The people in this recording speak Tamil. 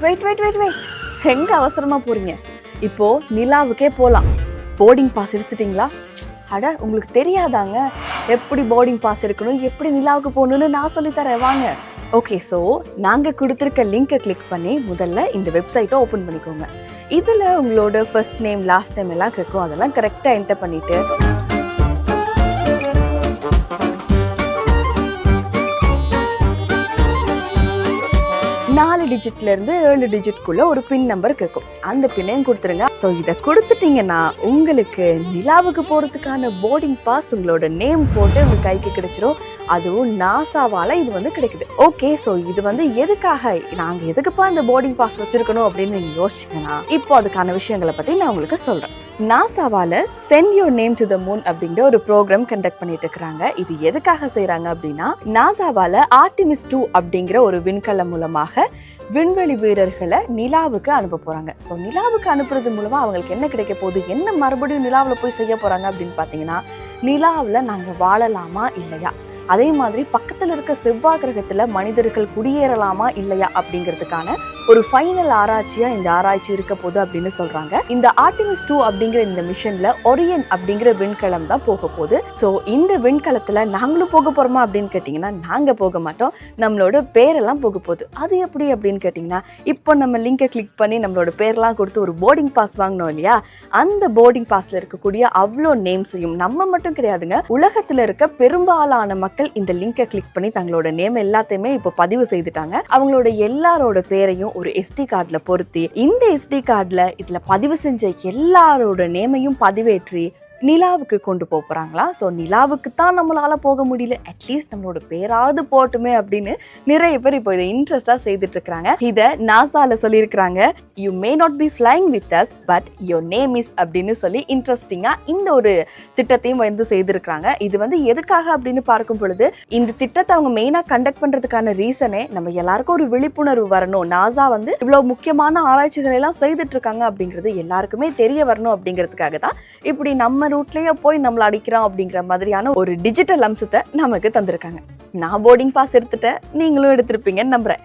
வெயிட் வெயிட் வெயிட் வெயிட் எங்க அவசரமா போறீங்க? இப்போ நிலாவுக்கே போலாம். போர்டிங் பாஸ் எடுத்துட்டீங்களா? அட உங்களுக்கு தெரியாதாங்க எப்படி போர்டிங் பாஸ் எடுக்கணும், எப்படி நிலாவுக்கு போகணும்னு நான் சொல்லித்தரேன் வாங்க. ஓகே, ஸோ நாங்கள் கொடுத்துருக்க லிங்கை கிளிக் பண்ணி முதல்ல இந்த வெப்சைட்டை ஓப்பன் பண்ணிக்கோங்க. இதில் உங்களோட ஃபர்ஸ்ட் நேம் லாஸ்ட் நேம் எல்லாம் கேட்கும், அதெல்லாம் கரெக்டாக என்டர் பண்ணிவிட்டு 4 டிஜிட்லேருந்து 7 டிஜிட்குள்ள ஒரு பின் நம்பர் கேட்கும். அந்த பின்னையும் கொடுத்துருங்க. ஸோ இதை கொடுத்துட்டீங்கன்னா உங்களுக்கு நிலாவுக்கு போகிறதுக்கான போர்டிங் பாஸ் உங்களோட நேம் போட்டு உங்கள் கைக்கு கிடைச்சிடும். அதுவும் நாசாவால் இது கிடைக்குது. ஓகே, ஸோ இது எதுக்காக நாங்கள் எதுக்குப்பா இந்த போர்டிங் பாஸ் வச்சுருக்கணும் அப்படின்னு நீங்கள் யோசிச்சிங்கன்னா இப்போ அதுக்கான விஷயங்களை பற்றி நான் உங்களுக்கு சொல்கிறேன். நாசாவால் send your name to the moon அப்படிங்கிற ஒரு ப்ரோக்ராம் கண்டக்ட் பண்ணிட்டு இருக்கிறாங்க. இது எதுக்காக செய்கிறாங்க அப்படின்னா, நாசாவால் ஆர்டிமிஸ் 2 அப்படிங்கிற ஒரு விண்கலம் மூலமாக விண்வெளி வீரர்களை நிலாவுக்கு அனுப்ப போகிறாங்க. ஸோ நிலாவுக்கு அனுப்புறது மூலமாக அவங்களுக்கு என்ன கிடைக்க போகுது, என்ன மறுபடியும் நிலாவில் போய் செய்ய போகிறாங்க அப்படின்னு பார்த்தீங்கன்னா, நிலாவில் நாங்கள் வாழலாமா இல்லையா, அதே மாதிரி பக்கத்தில் இருக்க செவ்வாய் கிரகத்தில் மனிதர்கள் குடியேறலாமா இல்லையா அப்படிங்கிறதுக்கான ஒரு ஃபைனல் ஆராய்ச்சியாக இந்த ஆராய்ச்சி இருக்க போகுது அப்படின்னு சொல்கிறாங்க. இந்த ஆர்டிமிஸ் 2 அப்படிங்கிற இந்த மிஷனில் ஒரியன் அப்படிங்கிற விண்கலம் தான் போக போகுது. ஸோ இந்த விண்கலத்தில் நாங்களும் போக போகிறோமா அப்படின்னு கேட்டிங்கன்னா, நாங்கள் போக மாட்டோம், நம்மளோட பேரெல்லாம் போக போகுது. அது எப்படி அப்படின்னு கேட்டிங்கன்னா, இப்போ நம்ம லிங்கை கிளிக் பண்ணி நம்மளோட பேரெல்லாம் கொடுத்து ஒரு போர்டிங் பாஸ் வாங்கினோம் இல்லையா, அந்த போர்டிங் பாஸில் இருக்கக்கூடிய அவ்வளோ நேம்ஸையும் நம்ம மட்டும் கிடையாதுங்க, உலகத்தில் இருக்க பெரும்பாலான மக்கள் இந்த லிங்கை கிளிக் பண்ணி தங்களோட நேம் எல்லாத்தையுமே இப்போ பதிவு செய்துட்டாங்க. அவங்களோட எல்லாரோட பேரையும் ஒரு SD கார்டில் பொருத்தி இந்த SD கார்டில் இதில் பதிவு செஞ்ச எல்லாரோட நேமையும் பதிவேற்றி நிலாவுக்கு கொண்டு போகிறாங்களா. ஸோ நிலாவுக்கு தான் நம்மளால போக முடியல, அட்லீஸ்ட் நம்மளோட பேராவது போட்டுமே அப்படின்னு நிறைய பேர் இப்போ இதை இன்ட்ரெஸ்டாக செய்துட்டு இருக்கிறாங்க. இதை நாசால சொல்லியிருக்கிறாங்க, you may not be flying with us but your name is அப்படின்னு சொல்லி இன்ட்ரெஸ்டிங்காக இந்த ஒரு திட்டத்தையும் செய்திருக்கிறாங்க. இது எதுக்காக அப்படின்னு பார்க்கும் பொழுது, இந்த திட்டத்தை அவங்க மெயினாக கண்டக்ட் பண்ணுறதுக்கான ரீசனே நம்ம எல்லாருக்கும் ஒரு விழிப்புணர்வு வரணும். நாசா இவ்வளோ முக்கியமான ஆராய்ச்சிகள் எல்லாம் செய்துட்டு இருக்காங்க அப்படிங்கிறது எல்லாருக்குமே தெரிய வரணும் அப்படிங்கிறதுக்காக தான் இப்படி நம்ம ரூட்லயே போய் நம்மள அடிக்கிறோம் அப்படிங்கிற மாதிரியான ஒரு டிஜிட்டல் அம்சத்தை நமக்கு தந்திருக்காங்க. நான் போர்டிங் பாஸ் எடுத்துட்டேன், நீங்களும் எடுத்திருப்பீங்கன்னு நம்புறேன்.